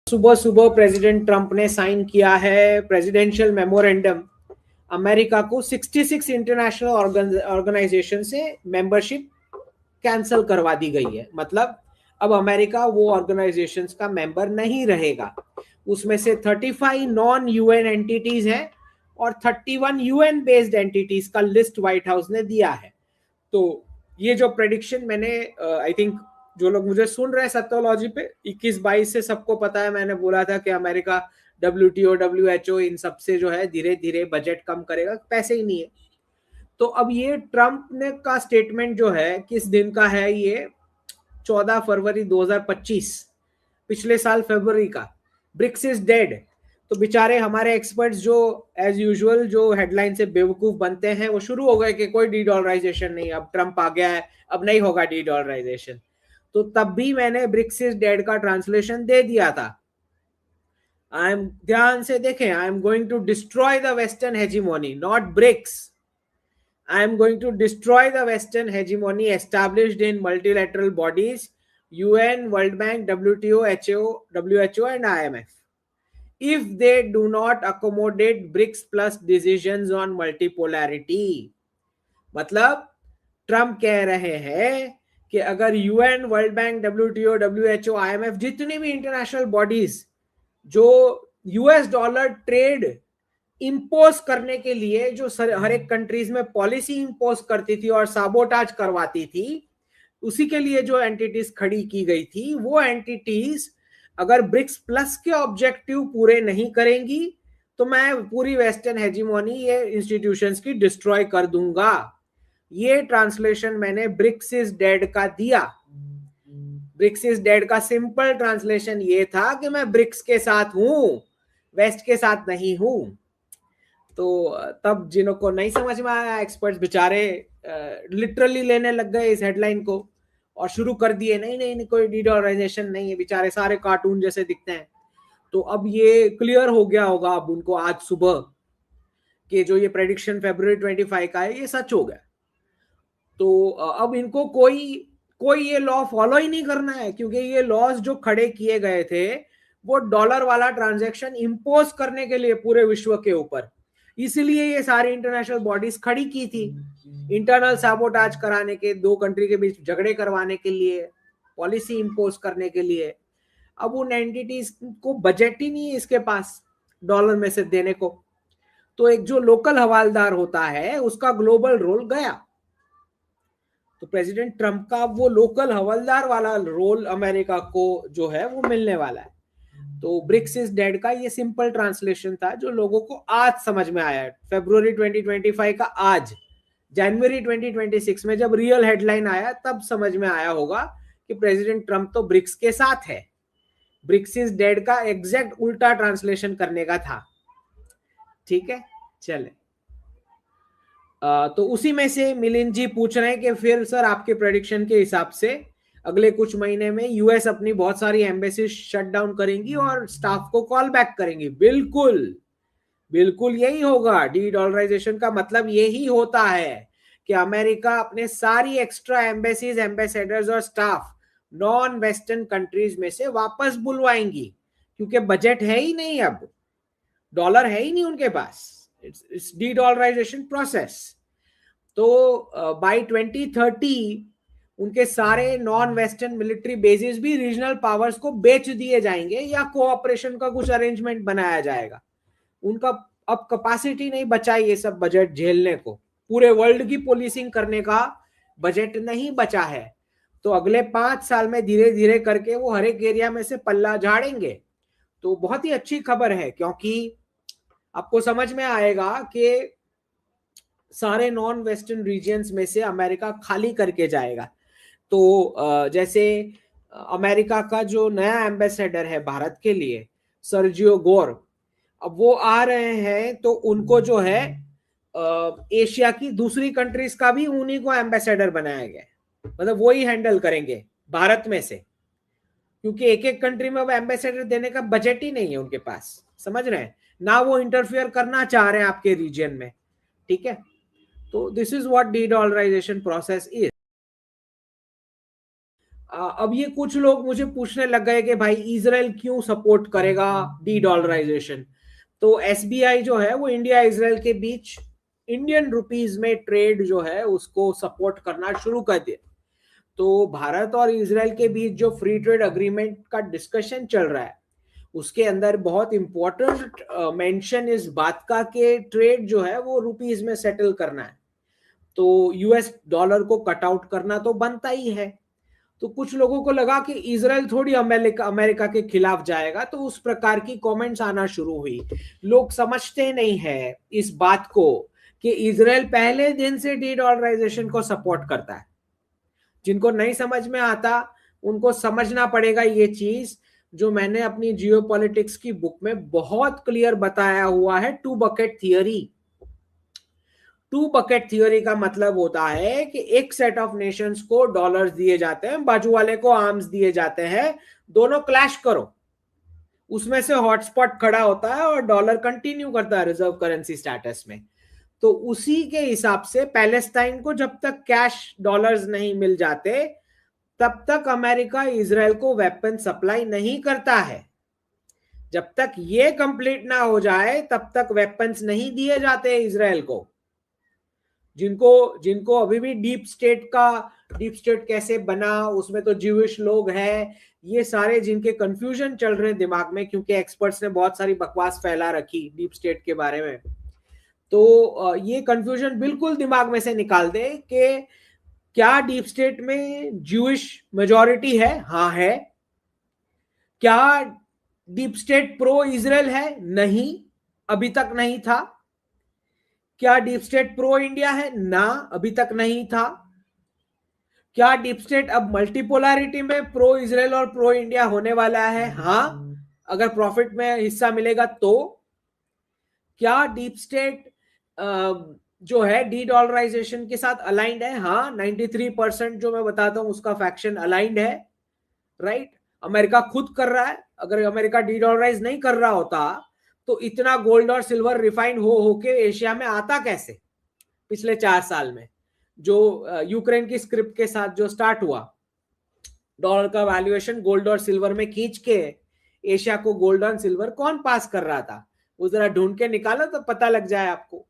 सुबह सुबह president Trump ने साइन किया है प्रेसिडेंशियल मेमोरेंडम। अमेरिका को 66 इंटरनेशनल ऑर्गेनाइजेशन से मेंबरशिप कैंसिल करवा दी गई है। मतलब अब अमेरिका वो ऑर्गेनाइजेशंस का मेंबर नहीं रहेगा। उसमें से 35 नॉन यूएन एंटिटीज हैं और 31 यूएन बेस्ड एंटिटीज का लिस्ट व्हाइट हाउस ने दिया है। तो ये जो प्रेडिक्शन मैंने आई थिंक जो लोग मुझे सुन रहे हैं सत्योलॉजी पे 21-22 से सबको पता है, मैंने बोला था कि अमेरिका WTO WHO इन सब से जो है धीरे धीरे बजट कम करेगा, पैसे ही नहीं है। तो अब ये ट्रंप ने का स्टेटमेंट जो है किस दिन का है, ये 14 फरवरी 2025, पिछले साल फरवरी का। BRICS is dead. तो बेचारे हमारे एक्सपर्ट्स जो एज यूजुअल जो हेडलाइन से बेवकूफ बनते हैं वो शुरू हो गए कि कोई डी डॉलराइजेशन नहीं, अब ट्रंप आ गया है, अब नहीं होगा डी डॉलराइजेशन। तो तब भी मैंने ब्रिक्स इज डेड का ट्रांसलेशन दे दिया था। आई एम, ध्यान से देखें, I am going to destroy the western hegemony, not BRICS. I am going to destroy the Western hegemony established in multilateral bodies, UN, World Bank, WTO, WHO, and IMF. If they do not accommodate BRICS plus decisions on multipolarity. मतलब Trump कह रहे हैं कि अगर UN, world bank, WTO, WHO, IMF, जितनी भी international bodies जो US dollar trade impose करने के लिए जो हर एक कंट्रीज में पॉलिसी इंपोज करती थी और साबोटाज करवाती थी, उसी के लिए जो एंटिटीज खड़ी की गई थी, वो एंटिटीज अगर ब्रिक्स प्लस के ऑब्जेक्टिव पूरे नहीं करेंगी तो मैं पूरी वेस्टर्न हेजिमोनी ये इंस्टीट्यूशंस की डिस्ट्रॉय कर दूंगा। ये ट्रांसलेशन मैंने ब्रिक्स इज डेड का दिया। ब्रिक्स इज डेड का सिंपल ट्रांसलेशन ये था कि मैं ब्रिक्स के साथ हूं, वेस्ट के साथ नहीं हूं। तो तब जिन्हों को नहीं समझ में आया, एक्सपर्ट्स बेचारे लिटरली लेने लग गए इस हेडलाइन को और शुरू कर दिए नहीं नहीं नहीं कोई डीडॉलराइजेशन नहीं है, बेचारे सारे कार्टून जैसे दिखते हैं। तो अब ये क्लियर हो गया होगा अब उनको आज सुबह कि जो ये प्रेडिक्शन फरवरी 25 का है ये सच हो गया। तो अब इनको कोई ये लॉ फॉलो ही नहीं करना है, क्योंकि ये लॉज जो खड़े किए गए थे वो डॉलर वाला ट्रांजैक्शन इंपोज करने के लिए पूरे विश्व के ऊपर, इसलिए ये सारी इंटरनेशनल बॉडीज खड़ी की थी, इंटरनल साबोटाज कराने के, दो कंट्री के बीच झगड़े करवाने के लिए, पॉलिसी इंपोज करने के लिए। अब उन एंटिटीज को बजट ही नहीं है इसके पास डॉलर में से देने को, तो एक जो लोकल हवालदार होता है उसका ग्लोबल रोल गया। तो प्रेसिडेंट ट्रंप का वो लोकल हवलदार वाला रोल अमेरिका को जो है वो मिलने वाला है। तो ब्रिक्स इज डेड का ये सिंपल ट्रांसलेशन था जो लोगों को आज समझ में आया है, फरवरी 2025 का आज। जनवरी 2026 में जब रियल हेडलाइन आया तब समझ में आया होगा कि प्रेसिडेंट ट्रंप तो ब्रिक्स के साथ है। ब्रिक्स इज डेड का एग्जैक्ट उल्टा ट्रांसलेशन करने का था। ठीक है, चले। तो उसी में से मिलिंद जी पूछ रहे हैं कि फिर सर आपके प्रेडिक्शन के हिसाब से अगले कुछ महीने में यूएस अपनी बहुत सारी एम्बेसी शट डाउन करेंगी और स्टाफ को कॉल बैक करेंगी। बिल्कुल बिल्कुल यही होगा। डी डॉलराइजेशन का मतलब यही होता है कि अमेरिका अपने सारी एक्स्ट्रा एम्बेसीज, एम्बेसडर्स और स्टाफ नॉन वेस्टर्न कंट्रीज में से वापस बुलवाएंगी, क्योंकि बजट है ही नहीं, अब डॉलर है ही नहीं उनके पास। It's de dollarisation process. तो बाय 2030 उनके सारे नॉन वेस्टर्न मिलिट्री बेसिस भी रीजनल पावर्स को बेच दिए जाएंगे या कोऑपरेशन का कुछ अरेंजमेंट बनाया जाएगा। उनका अब कैपेसिटी नहीं बचा ये सब बजट झेलने को, पूरे वर्ल्ड की पोलीसिंग करने का बजट नहीं बचा है। तो अगले 5 साल में धीरे धीरे करके वो हर एक एरिया में से पल्ला झाड़ेंगे। तो बहुत ही अच्छी खबर है, क्योंकि आपको समझ में आएगा कि सारे नॉन वेस्टर्न रीजन्स में से अमेरिका खाली करके जाएगा। तो जैसे अमेरिका का जो नया एम्बेसडर है भारत के लिए, सर्जियो गोर, अब वो आ रहे हैं, तो उनको जो है एशिया की दूसरी कंट्रीज का भी उन्हीं को एम्बेसडर बनाया गया, मतलब वो ही हैंडल करेंगे भारत में से, क्योंकि एक एक कंट्री में वो एम्बेसडर देने का बजट ही नहीं है उनके पास, समझ रहे हैं ना, वो इंटरफियर करना चाह रहे हैं आपके रीजन में। ठीक है, तो this is what D dollarisation process is. अब ये कुछ लोग मुझे पूछने लग गए कि भाई इजराइल क्यों सपोर्ट करेगा डी डॉलराइजेशन। तो एसबीआई जो है वो इंडिया इजराइल के बीच इंडियन रुपीज में ट्रेड जो है उसको सपोर्ट करना शुरू कर दिया। तो भारत और इजराइल के बीच जो फ्री ट्रेड अग्रीमेंट का डिस्कशन चल रहा है उसके अंदर बहुत इंपॉर्टेंट मेंशन इस बात का कि ट्रेड जो है वो रुपीज में सेटल करना है। तो यूएस डॉलर को कट आउट करना तो बनता ही है। तो कुछ लोगों को लगा कि इजराइल थोड़ी अमेरिका अमेरिका के खिलाफ जाएगा, तो उस प्रकार की कमेंट्स आना शुरू हुई। लोग समझते नहीं है इस बात को कि इजराइल पहले दिन से डी डॉलराइजेशन को सपोर्ट करता है। जिनको नहीं समझ में आता उनको समझना पड़ेगा ये चीज, जो मैंने अपनी जियोपॉलिटिक्स की बुक में बहुत क्लियर बताया हुआ है, two bucket theory. Two bucket theory का मतलब होता है कि एक सेट ऑफ नेशंस को डॉलर्स दिए जाते हैं, बाजू वाले को आर्म्स दिए जाते हैं, दोनों क्लैश करो, उसमें से हॉटस्पॉट खड़ा होता है और डॉलर कंटिन्यू करता है रिजर्व करेंसी स्टेटस में। तो उसी के हिसाब से पैलेस्टाइन को जब तक कैश डॉलर्स नहीं मिल जाते तब तक अमेरिका इजराइल को वेपन सप्लाई नहीं करता है। जब तक ये कंप्लीट ना हो जाए तब तक वेपन्स नहीं दिए जाते इजराइल को। जिनको जिनको अभी भी डीप स्टेट कैसे बना, उसमें तो ज्यूइश लोग हैं, ये सारे जिनके कंफ्यूजन चल रहे हैं दिमाग में, क्योंकि एक्सपर्ट्स ने बहुत सारी बकवास फैला रखी डीप स्टेट के बारे में। तो ये कंफ्यूजन बिल्कुल दिमाग में से निकाल दे कि क्या डीप स्टेट में ज्यूइश मेजॉरिटी है? हाँ है। क्या डीप स्टेट प्रो इजराइल है? नहीं, अभी तक नहीं था। क्या डीप स्टेट प्रो इंडिया है? ना, अभी तक नहीं था। क्या डीप स्टेट अब मल्टीपोलैरिटी में प्रो इजराइल और प्रो इंडिया होने वाला है? हाँ, अगर प्रॉफिट में हिस्सा मिलेगा तो। क्या डीप स्टेट जो है डी डॉलराइजेशन के साथ अलाइंड है? हाँ, 93% जो मैं बताता हूं उसका फैक्शन अलाइंड है, राइट। अमेरिका खुद कर रहा है। अगर अमेरिका डी डॉलराइज नहीं कर रहा होता तो इतना गोल्ड और सिल्वर रिफाइन हो के एशिया में आता कैसे? पिछले 4 साल में जो यूक्रेन की स्क्रिप्ट के साथ जो स्टार्ट हुआ, डॉलर का वैल्यूएशन गोल्ड और सिल्वर में खींच के एशिया को गोल्ड और सिल्वर कौन पास कर रहा था, वो जरा ढूंढ के निकालो तो पता लग जाए आपको।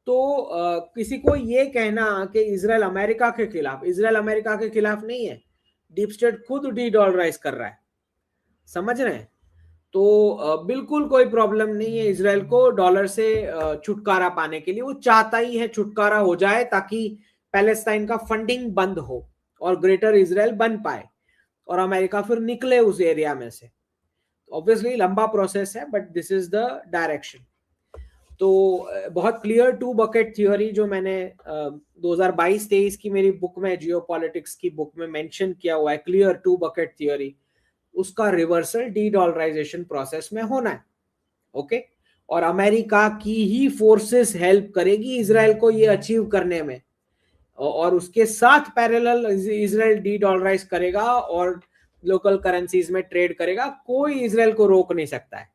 तो किसी को ये कहना कि इजराइल अमेरिका के खिलाफ, इजराइल अमेरिका के खिलाफ नहीं है, डीप स्टेट खुद डी डॉलराइज कर रहा है, समझ रहे हैं। तो बिल्कुल कोई प्रॉब्लम नहीं है इजराइल को डॉलर से छुटकारा पाने के लिए। वो चाहता ही है छुटकारा हो जाए ताकि पैलेस्टाइन का फंडिंग बंद हो और ग्रेटर इजराइल बन पाए और अमेरिका फिर निकले उस एरिया में से। ऑब्वियसली लंबा प्रोसेस है but this is the direction. तो बहुत क्लियर टू बकेट थियोरी जो मैंने 2022-23 की मेरी बुक में, जियोपॉलिटिक्स की बुक में मेंशन किया हुआ है, क्लियर टू बकेट थियोरी, उसका रिवर्सल डी डॉलराइजेशन प्रोसेस में होना है। ओके, और अमेरिका की ही फोर्सेस हेल्प करेगी इजराइल को ये अचीव करने में, और उसके साथ पैरेलल इजराइल डी डॉलराइज करेगा और लोकल करेंसीज में ट्रेड करेगा। कोई इजराइल को रोक नहीं सकता है,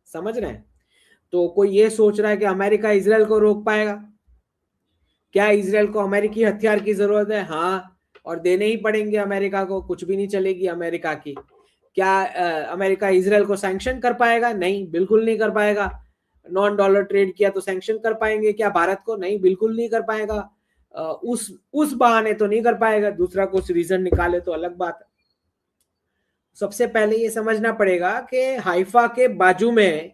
समझ रहे हैं। तो कोई ये सोच रहा है कि अमेरिका इजराइल को रोक पाएगा? क्या इजराइल को अमेरिकी हथियार की जरूरत है? हाँ, और देने ही पड़ेंगे अमेरिका को, कुछ भी नहीं चलेगी अमेरिका की। क्या अमेरिका इजराइल को सैंक्शन कर पाएगा? नहीं, बिल्कुल नहीं कर पाएगा। नॉन डॉलर ट्रेड किया तो सैंक्शन कर पाएंगे क्या भारत को? नहीं, बिल्कुल नहीं कर पाएगा। उस बहाने तो नहीं कर पाएगा, दूसरा कुछ रीजन निकाले तो अलग बात है। सबसे पहले ये समझना पड़ेगा कि हाइफा के बाजू में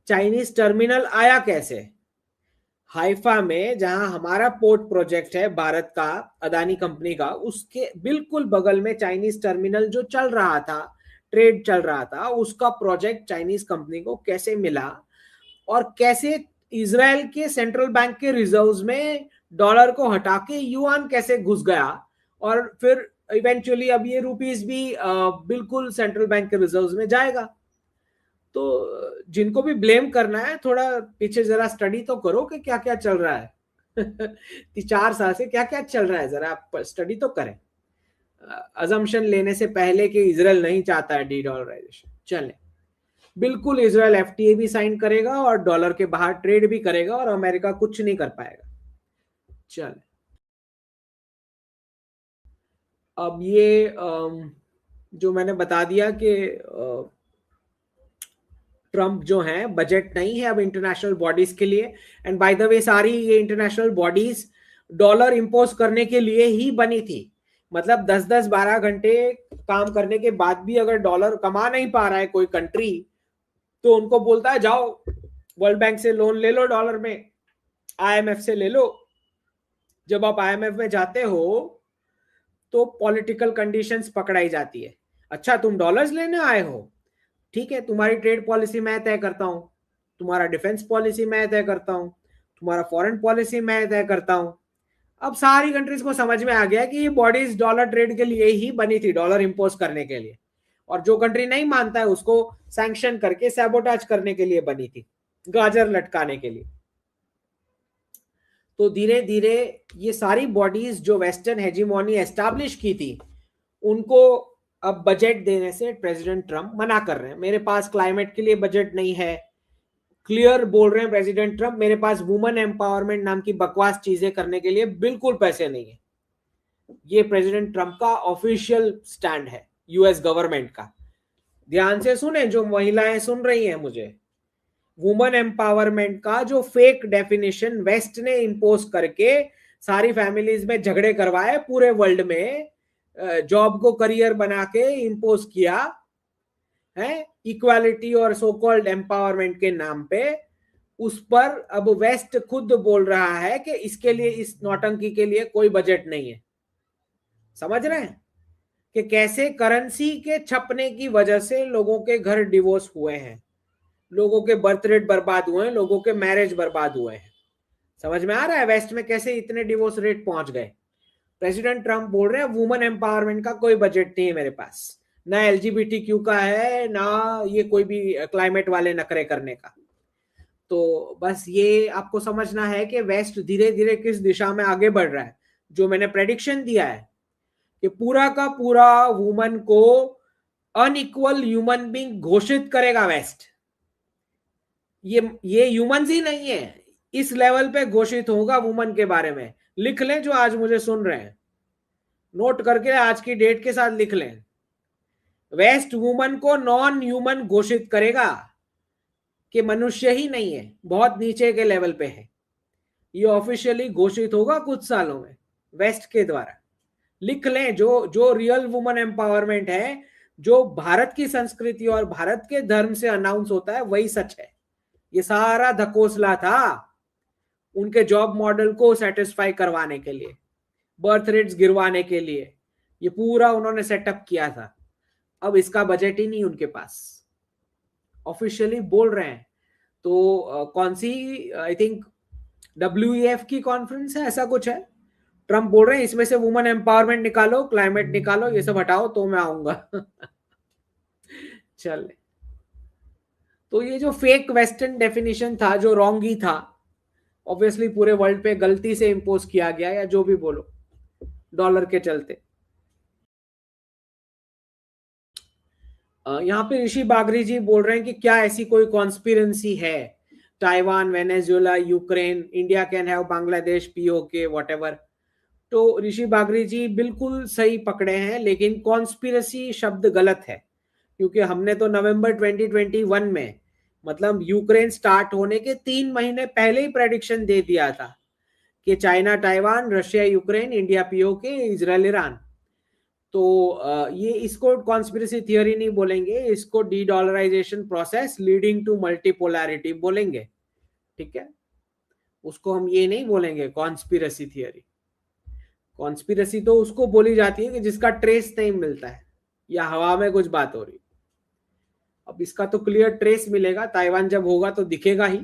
चाइनीज टर्मिनल आया कैसे। हाइफा में जहां हमारा पोर्ट प्रोजेक्ट है भारत का, अदानी कंपनी का, उसके बिल्कुल बगल में चाइनीज टर्मिनल जो चल रहा था, ट्रेड चल रहा था, उसका प्रोजेक्ट चाइनीज कंपनी को कैसे मिला और कैसे इजराइल के सेंट्रल बैंक के रिजर्व्स में डॉलर को हटा के युआन कैसे घुस गया, और फिर इवेंचुअली अब ये रुपीस भी बिल्कुल सेंट्रल बैंक के रिजर्व्स में जाएगा। तो जिनको भी ब्लेम करना है थोड़ा पीछे जरा स्टडी तो करो कि क्या क्या चल रहा है 4 साल से क्या क्या चल रहा है, जरा आप स्टडी तो करें, अजम्पशन लेने से पहले कि इजराइल नहीं चाहता है डी डॉलराइजेशन। चले, बिल्कुल इजराइल एफटीए भी साइन करेगा और डॉलर के बाहर ट्रेड भी करेगा और अमेरिका कुछ नहीं कर पाएगा। चले, अब ये जो मैंने बता दिया कि ट्रम्प जो है बजट नहीं है अब इंटरनेशनल बॉडीज के लिए। एंड बाय द वे सारी ये इंटरनेशनल बॉडीज डॉलर इंपोज करने के लिए ही बनी थी। मतलब 10-10 12 घंटे काम करने के बाद भी अगर डॉलर कमा नहीं पा रहा है कोई कंट्री, तो उनको बोलता है जाओ वर्ल्ड बैंक से लोन ले लो डॉलर में, आईएमएफ से ले लो। जब आप आईएमएफ में जाते हो तो पॉलिटिकल कंडीशंस पकड़ाई जाती है। अच्छा तुम डॉलर्स लेने आए हो, ठीक है, तुम्हारी ट्रेड पॉलिसी मैं तय करता हूं, तुम्हारा डिफेंस पॉलिसी मैं तय करता हूं, तुम्हारा फॉरेन पॉलिसी मैं तय करता हूं। अब सारी कंट्रीज को समझ में आ गया कि ये बॉडीज डॉलर ट्रेड के लिए ही बनी थी, डॉलर इंपोज करने के लिए। और जो कंट्री नहीं मानता है उसको सैंक्शन करके सैबोटाज करने के लिए बनी थी, गाजर लटकाने के लिए। तो धीरे धीरे ये सारी बॉडीज जो वेस्टर्न हेजीमोनी एस्टैब्लिश की थी, उनको अब बजट देने से प्रेसिडेंट ट्रम्प मना कर रहे हैं। मेरे पास क्लाइमेट के लिए बजट नहीं है, क्लियर बोल रहे हैं प्रेसिडेंट ट्रम्प, मेरे पास वुमेन एम्पावरमेंट नाम की बकवास चीजें करने के लिए बिल्कुल पैसे नहीं है। ये प्रेसिडेंट ट्रम्प का ऑफिशियल स्टैंड है यूएस गवर्नमेंट का। ध्यान से सुने जो महिलाएं सुन रही हैं मुझे, वुमेन एम्पावरमेंट का जो फेक डेफिनेशन वेस्ट ने इंपोज करके सारी फैमिलीज में झगड़े करवाए, पूरे वर्ल्ड में जॉब को करियर बना के इंपोज किया है इक्वालिटी और सो कॉल्ड एम्पावरमेंट के नाम पे, उस पर अब वेस्ट खुद बोल रहा है कि इसके लिए, इस नौटंकी के लिए कोई बजट नहीं है। समझ रहे हैं कि कैसे करेंसी के छपने की वजह से लोगों के घर डिवोर्स हुए हैं, लोगों के बर्थ रेट बर्बाद हुए हैं, लोगों के मैरिज बर्बाद हुए हैं। समझ में आ रहा है वेस्ट में कैसे इतने डिवोर्स रेट पहुंच गए। प्रेसिडेंट ट्रम्प बोल रहे हैं वुमेन एम्पावरमेंट का कोई बजट नहीं है मेरे पास, ना एलजीबीटीक्यू का है, ना ये कोई भी क्लाइमेट वाले नखरे करने का। तो बस ये आपको समझना है कि वेस्ट धीरे धीरे किस दिशा में आगे बढ़ रहा है। जो मैंने प्रेडिक्शन दिया है कि पूरा का पूरा वुमन को अनइक्वल ह्यूमन बीइंग घोषित करेगा वेस्ट, ये ह्यूमंस ही नहीं है, इस लेवल पे घोषित होगा वुमन के बारे में। लिख लें जो आज मुझे सुन रहे हैं, नोट करके आज की डेट के साथ लिख लें, वेस्ट वुमन को नॉन ह्यूमन घोषित करेगा कि मनुष्य ही नहीं है, बहुत नीचे के लेवल पे है। ये ऑफिशियली घोषित होगा कुछ सालों में वेस्ट के द्वारा। लिख लें जो जो रियल वुमन एम्पावरमेंट है, जो भारत की संस्कृति और भारत के धर्म से अनाउंस होता है, वही सच है। ये सारा धकोसला था उनके जॉब मॉडल को सेटिस्फाई करवाने के लिए, बर्थ रेट्स गिरवाने के लिए, ये पूरा उन्होंने सेटअप किया था। अब इसका बजट ही नहीं उनके पास, ऑफिशियली बोल रहे हैं। तो कौन सी, आई थिंक WEF की कॉन्फ्रेंस है, ऐसा कुछ है, ट्रम्प बोल रहे हैं इसमें से वुमेन एम्पावरमेंट निकालो, क्लाइमेट निकालो, ये सब हटाओ तो मैं आऊंगा। चल, तो ये जो फेक वेस्टर्न डेफिनेशन था, जो रॉन्ग ही था, ऑब्वियसली पूरे वर्ल्ड पे गलती से इंपोज किया गया, या जो भी बोलो, डॉलर के चलते। यहाँ पे ऋषि बागरी जी बोल रहे हैं कि क्या ऐसी कोई कॉन्स्पिरेंसी है, Taiwan, Venezuela, Ukraine, India can have Bangladesh PoK whatever. तो ऋषि बागरी जी बिल्कुल सही पकड़े हैं, लेकिन कॉन्स्पिरेसी शब्द गलत है, क्योंकि हमने तो नवंबर 2021 में, मतलब यूक्रेन स्टार्ट होने के 3 महीने पहले ही प्रेडिक्शन दे दिया था कि China Taiwan, Russia Ukraine, India PoK, Israel Iran. तो ये इसको कॉन्स्पिरेसी थियरी नहीं बोलेंगे, इसको D dollarisation process leading to multipolarity बोलेंगे, ठीक है। उसको हम ये नहीं बोलेंगे कॉन्स्पिरेसी थियरी। कॉन्स्पिरेसी तो उसको बोली जाती है कि जिसका ट्रेस नहीं मिलता है, या हवा में कुछ बात हो रही। अब इसका तो क्लियर ट्रेस मिलेगा, ताइवान जब होगा तो दिखेगा ही।